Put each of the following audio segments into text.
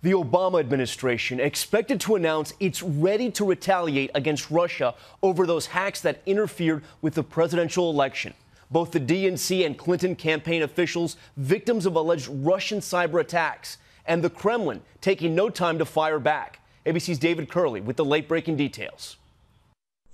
The Obama administration expected to announce it's ready to retaliate against Russia over those hacks that interfered with the presidential election. Both the DNC and Clinton campaign officials, victims of alleged Russian cyber attacks, and the Kremlin taking no time to fire back. ABC's David Curley with the late-breaking details.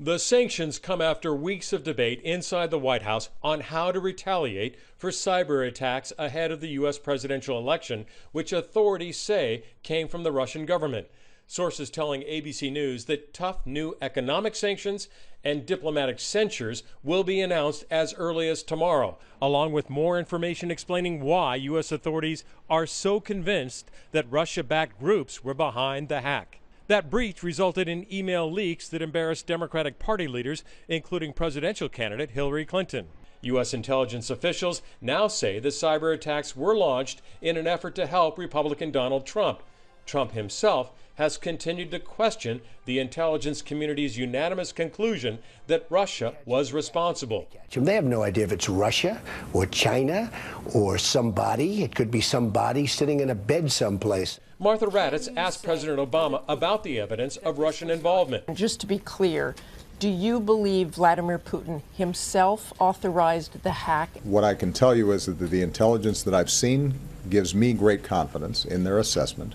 The sanctions come after weeks of debate inside the White House on how to retaliate for cyber attacks ahead of the U.S. presidential election, which authorities say came from the Russian government. Sources telling ABC News that tough new economic sanctions and diplomatic censures will be announced as early as tomorrow, along with more information explaining why U.S. authorities are so convinced that Russia-backed groups were behind the hack. That breach resulted in email leaks that embarrassed Democratic Party leaders, including presidential candidate Hillary Clinton. U.S. intelligence officials now say the cyber attacks were launched in an effort to help Republican Donald Trump. Trump himself has continued to question the intelligence community's unanimous conclusion that Russia was responsible. They have no idea if it's Russia or China or somebody. It could be somebody sitting in a bed someplace. Martha Raddatz asked President Obama about the evidence of Russian involvement. Just to be clear, do you believe Vladimir Putin himself authorized the hack? What I can tell you is that the intelligence that I've seen gives me great confidence in their assessment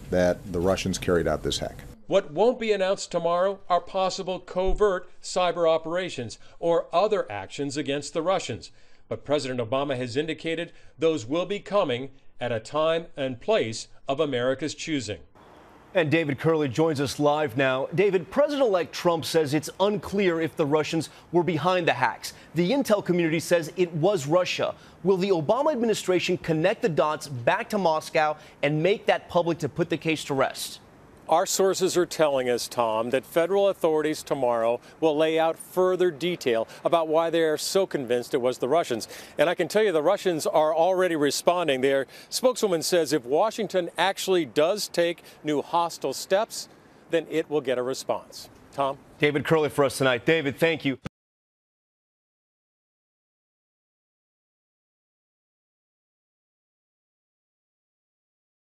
that the Russians carried out this hack. What won't be announced tomorrow are possible covert cyber operations or other actions against the Russians. But President Obama has indicated those will be coming at a time and place of America's choosing. And David Curley joins us live now. David, President-elect Trump says it's unclear if the Russians were behind the hacks. The intel community says it was Russia. Will the Obama administration connect the dots back to Moscow and make that public to put the case to rest? Our sources are telling us, Tom, that federal authorities tomorrow will lay out further detail about why they are so convinced it was the Russians. And I can tell you the Russians are already responding. Their spokeswoman says if Washington actually does take new hostile steps, then it will get a response. Tom? David Curley for us tonight. David, thank you.